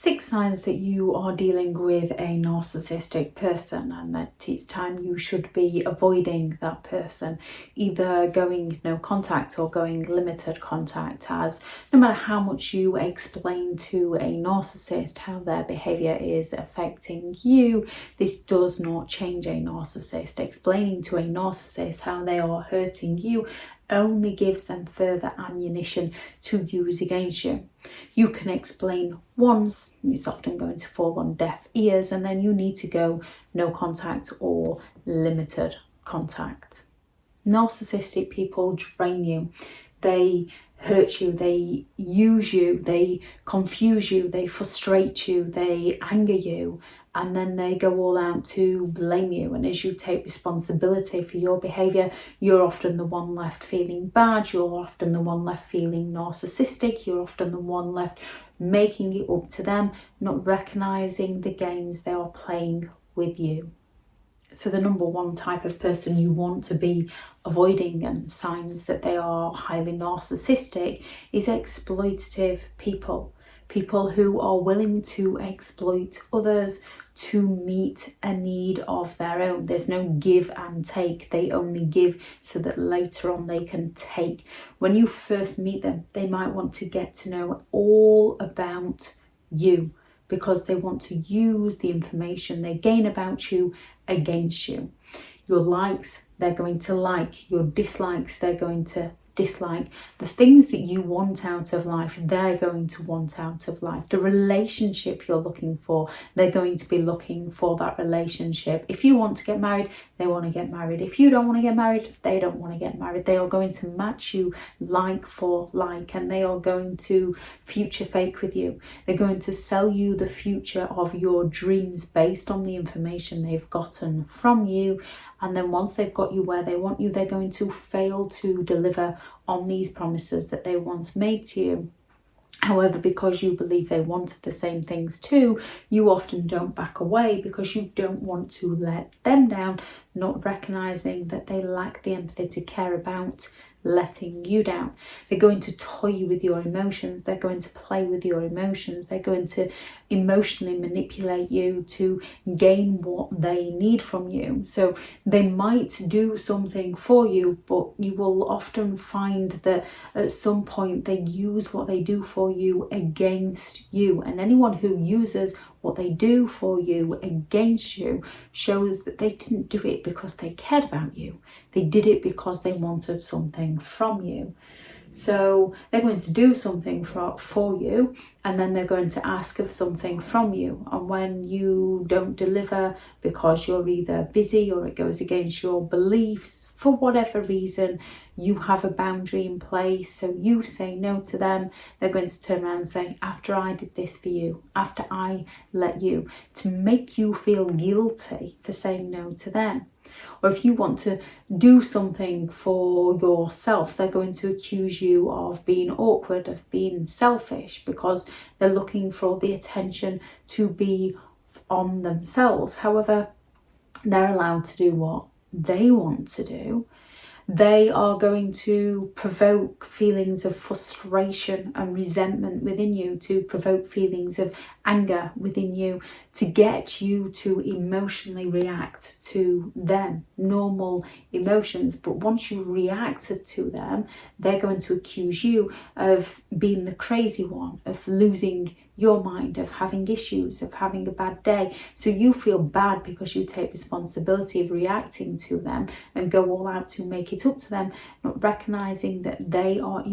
6 signs that you are dealing with a narcissistic person and that it's time you should be avoiding that person, either going no contact or going limited contact, as no matter how much you explain to a narcissist how their behaviour is affecting you, this does not change a narcissist. Explaining to a narcissist how they are hurting you only gives them further ammunition to use against you. You can explain once, it's often going to fall on deaf ears, and then you need to go no contact or limited contact. Narcissistic people drain you. They hurt you, they use you, they confuse you, they frustrate you, they anger you, and then they go all out to blame you. And as you take responsibility for your behaviour, you're often the one left feeling bad, you're often the one left feeling narcissistic, you're often the one left making it up to them, not recognising the games they are playing with you. So the number one type of person you want to be avoiding, and signs that they are highly narcissistic, is exploitative people. People who are willing to exploit others to meet a need of their own. There's no give and take. They only give so that later on they can take. When you first meet them, they might want to get to know all about you, because they want to use the information they gain about you against you. Your likes, they're going to like. Your dislikes, they're going to dislike. The things that you want out of life, they're going to want out of life. The relationship you're looking for, they're going to be looking for that relationship. If you want to get married, they want to get married. If you don't want to get married, they don't want to get married. They are going to match you like for like, and they are going to future fake with you. They're going to sell you the future of your dreams based on the information they've gotten from you. And then once they've got you where they want you, they're going to fail to deliver on these promises that they once made to you. However, because you believe they wanted the same things too, you often don't back away because you don't want to let them down, not recognising that they lack the empathy to care about letting you down. They're going to toy with your emotions. They're going to play with your emotions. They're going to emotionally manipulate you to gain what they need from you. So they might do something for you, but you will often find that at some point they use what they do for you against you. And anyone who uses what they do for you against you shows that they didn't do it because they cared about you. They did it because they wanted something from you. So they're going to do something for you, and then they're going to ask of something from you. And when you don't deliver because you're either busy or it goes against your beliefs, for whatever reason, you have a boundary in place, so you say no to them, they're going to turn around and say, after I did this for you, after I let you, to make you feel guilty for saying no to them. Or if you want to do something for yourself, they're going to accuse you of being awkward, of being selfish, because they're looking for all the attention to be on themselves. However, they're allowed to do what they want to do. They are going to provoke feelings of frustration and resentment within you, to provoke feelings of anger within you, to get you to emotionally react to them, normal emotions. But once you've reacted to them, they're going to accuse you of being the crazy one, of losing your mind, of having issues, of having a bad day. So you feel bad because you take responsibility of reacting to them and go all out to make it up to them, not recognising that they are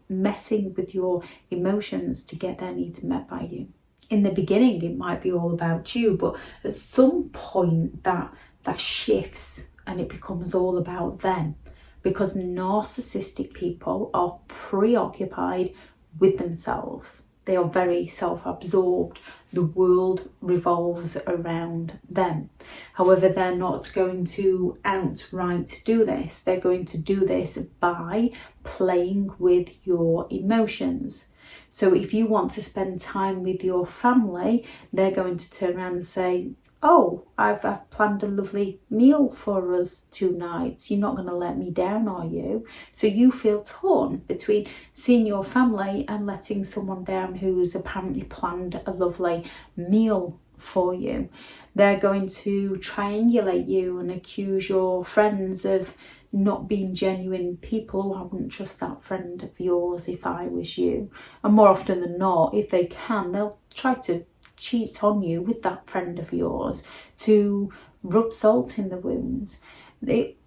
messing with your emotions to get their needs met by you. In the beginning, it might be all about you, but at some point that shifts and it becomes all about them, because narcissistic people are preoccupied with themselves. They are very self-absorbed. The world revolves around them. However, they're not going to outright do this. They're going to do this by playing with your emotions. So if you want to spend time with your family, they're going to turn around and say, oh, I've planned a lovely meal for us 2 nights. You're not going to let me down, are you? So you feel torn between seeing your family and letting someone down who's apparently planned a lovely meal for you. They're going to triangulate you and accuse your friends of not being genuine people. I wouldn't trust that friend of yours if I was you. And more often than not, if they can, they'll try to cheat on you with that friend of yours to rub salt in the wounds. It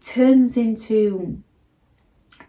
turns into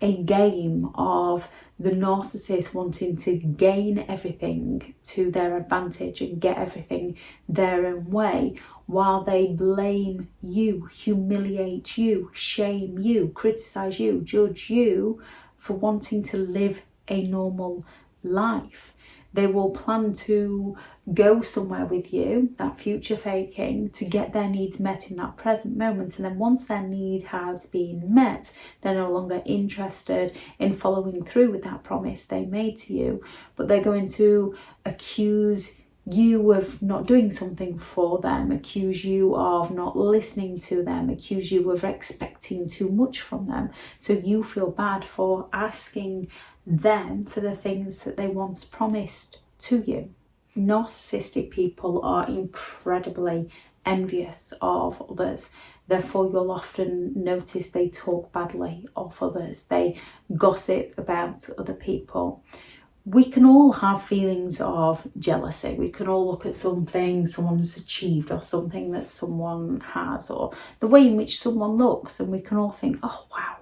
a game of the narcissist wanting to gain everything to their advantage and get everything their own way, while they blame you, humiliate you, shame you, criticize you, judge you for wanting to live a normal life. They will plan to go somewhere with you, that future faking, to get their needs met in that present moment. And then once their need has been met, they're no longer interested in following through with that promise they made to you. But they're going to accuse you of not doing something for them, accuse you of not listening to them, accuse you of expecting too much from them. So you feel bad for asking them for the things that they once promised to you. Narcissistic people are incredibly envious of others. Therefore, you'll often notice they talk badly of others. They gossip about other people. We can all have feelings of jealousy. We can all look at something someone's achieved or something that someone has, or the way in which someone looks, and we can all think, oh wow,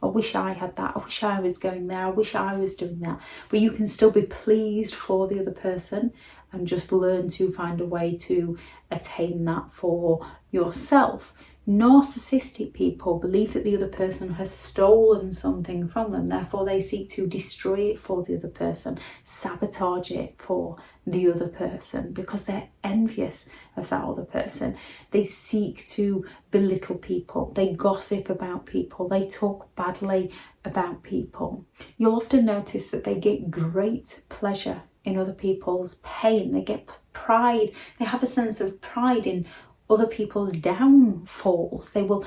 I wish I had that. I wish I was going there. I wish I was doing that. But you can still be pleased for the other person and just learn to find a way to attain that for yourself. Narcissistic people believe that the other person has stolen something from them. Therefore, they seek to destroy it for the other person, sabotage it for the other person, because they're envious of that other person. They seek to belittle people. They gossip about people. They talk badly about people. You'll often notice that they get great pleasure in other people's pain. They get pride. They have a sense of pride in other people's downfalls. They will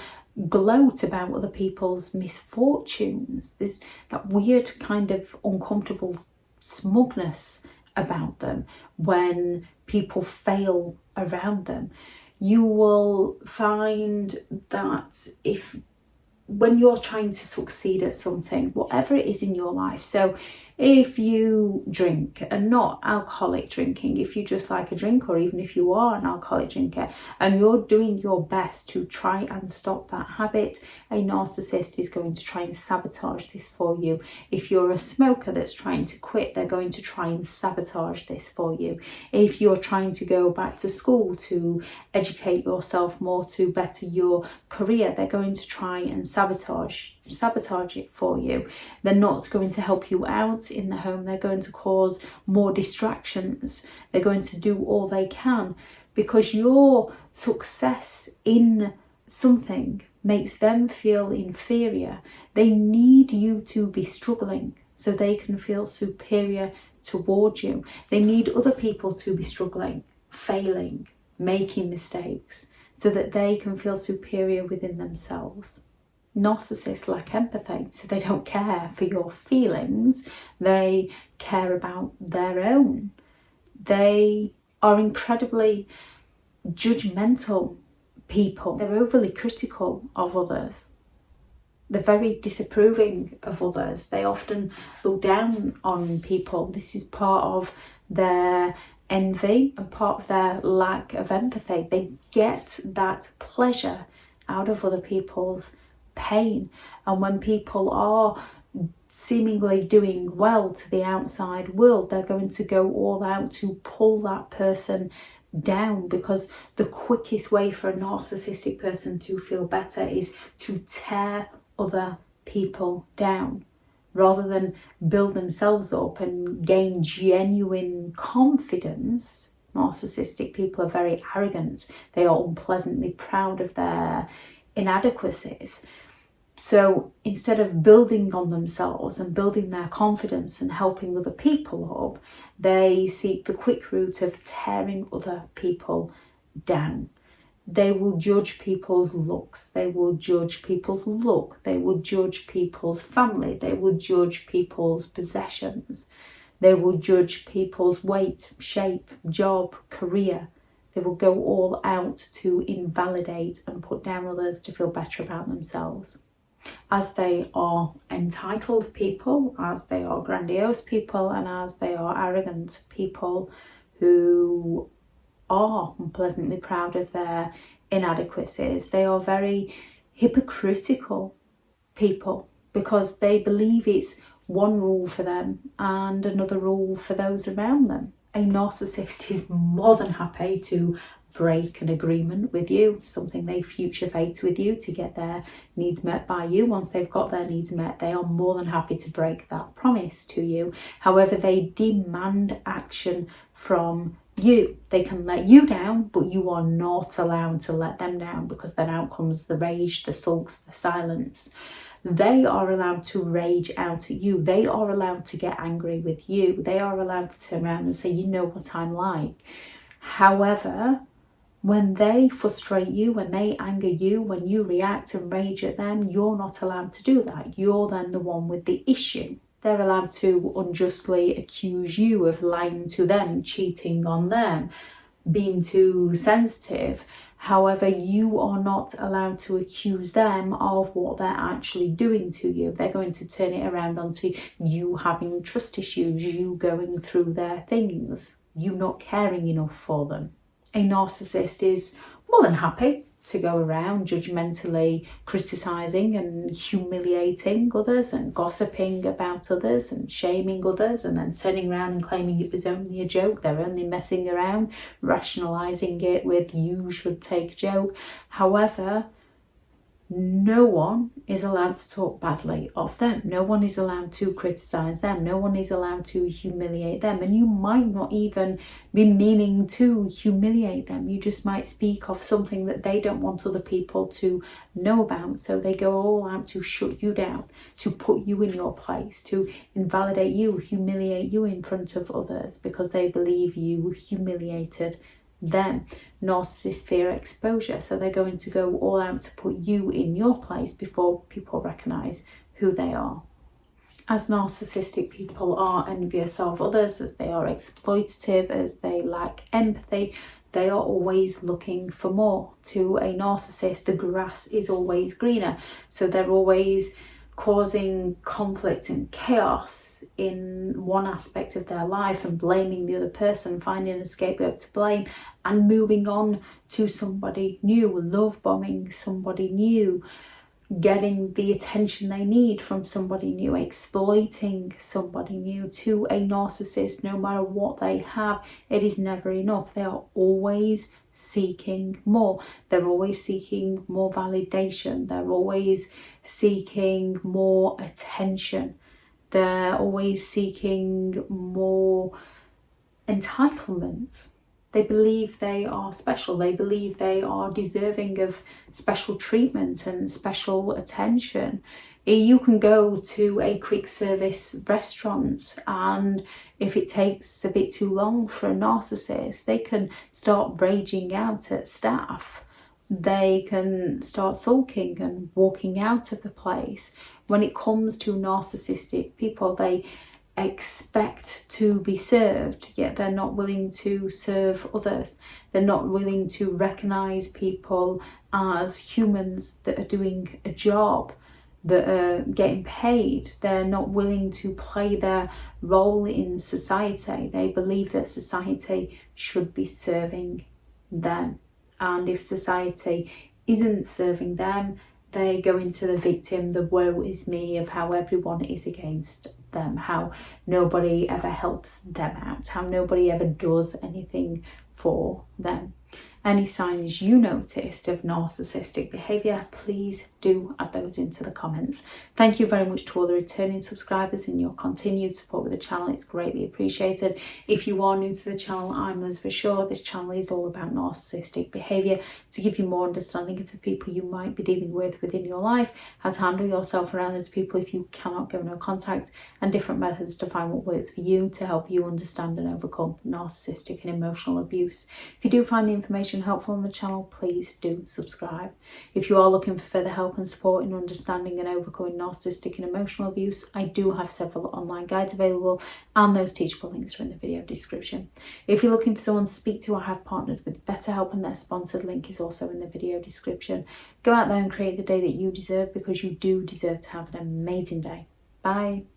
gloat about other people's misfortunes. There's that weird kind of uncomfortable smugness about them when people fail around them. You will find that when you're trying to succeed at something, whatever it is in your life, so if you drink and not alcoholic drinking, if you just like a drink, or even if you are an alcoholic drinker and you're doing your best to try and stop that habit, a narcissist is going to try and sabotage this for you. If you're a smoker that's trying to quit, they're going to try and sabotage this for you. If you're trying to go back to school to educate yourself more to better your career, they're going to try and sabotage it for you. They're not going to help you out in the home. They're going to cause more distractions. They're going to do all they can, because your success in something makes them feel inferior. They need you to be struggling so they can feel superior toward you. They need other people to be struggling, failing, making mistakes, so that they can feel superior within themselves. Narcissists lack empathy, so they don't care for your feelings. They care about their own. They are incredibly judgmental people. They're overly critical of others. They're very disapproving of others. They often look down on people. This is part of their envy and part of their lack of empathy. They get that pleasure out of other people's pain. And when people are seemingly doing well to the outside world, they're going to go all out to pull that person down, because the quickest way for a narcissistic person to feel better is to tear other people down rather than build themselves up and gain genuine confidence. Narcissistic people are very arrogant. They are unpleasantly proud of their inadequacies. So instead of building on themselves and building their confidence and helping other people up, they seek the quick route of tearing other people down. They will judge people's looks, they will judge people's look, they will judge people's family, they will judge people's possessions, they will judge people's weight, shape, job, career. They will go all out to invalidate and put down others to feel better about themselves. As they are entitled people, as they are grandiose people, and as they are arrogant people who are unpleasantly proud of their inadequacies, they are very hypocritical people, because they believe it's one rule for them and another rule for those around them. A narcissist is more than happy to break an agreement with you, something they future fate with you to get their needs met by you. Once they've got their needs met, they are more than happy to break that promise to you. However, they demand action from you. They can let you down, but you are not allowed to let them down, because then out comes the rage, the sulks, the silence. They are allowed to rage out at you. They are allowed to get angry with you. They are allowed to turn around and say, you know what I'm like. However, when they frustrate you, when they anger you, when you react and rage at them, you're not allowed to do that. You're then the one with the issue. They're allowed to unjustly accuse you of lying to them, cheating on them, being too sensitive. However, you are not allowed to accuse them of what they're actually doing to you. They're going to turn it around onto you having trust issues, you going through their things, you not caring enough for them. A narcissist is more than happy to go around judgmentally criticising and humiliating others and gossiping about others and shaming others, and then turning around and claiming it was only a joke. They're only messing around, rationalising it with you should take joke. However, no one is allowed to talk badly of them. No one is allowed to criticise them. No one is allowed to humiliate them. And you might not even be meaning to humiliate them. You just might speak of something that they don't want other people to know about. So they go all out to shut you down, to put you in your place, to invalidate you, humiliate you in front of others, because they believe you humiliated them. Narcissists fear exposure, so they're going to go all out to put you in your place before people recognise who they are. As narcissistic people are envious of others, as they are exploitative, as they lack empathy, they are always looking for more. To a narcissist, the grass is always greener, so they're always causing conflict and chaos in one aspect of their life and blaming the other person, finding a scapegoat to blame and moving on to somebody new, love bombing somebody new, getting the attention they need from somebody new, exploiting somebody new. To a narcissist, no matter what they have, it is never enough. They are always seeking more. They're always seeking more validation. They're always seeking more attention. They're always seeking more entitlements. They believe they are special. They believe they are deserving of special treatment and special attention. You can go to a quick service restaurant, and if it takes a bit too long for a narcissist, they can start raging out at staff. They can start sulking and walking out of the place. When it comes to narcissistic people, they expect to be served, yet they're not willing to serve others. They're not willing to recognise people as humans that are doing a job, that are getting paid. They're not willing to play their role in society. They believe that society should be serving them. And if society isn't serving them, they go into the victim, the woe is me of how everyone is against them, how nobody ever helps them out, how nobody ever does anything for them. Any signs you noticed of narcissistic behaviour, please do add those into the comments. Thank you very much to all the returning subscribers and your continued support with the channel. It's greatly appreciated. If you are new to the channel, I'm Elizabeth Shaw. This channel is all about narcissistic behaviour, to give you more understanding of the people you might be dealing with within your life, how to handle yourself around those people if you cannot go no contact, and different methods to find what works for you to help you understand and overcome narcissistic and emotional abuse. If you do find the information information helpful on the channel, please do subscribe. If you are looking for further help and support in understanding and overcoming narcissistic and emotional abuse, I do have several online guides available, and those teachable links are in the video description. If you're looking for someone to speak to, I have partnered with BetterHelp, and their sponsored link is also in the video description. Go out there and create the day that you deserve, because you do deserve to have an amazing day. Bye.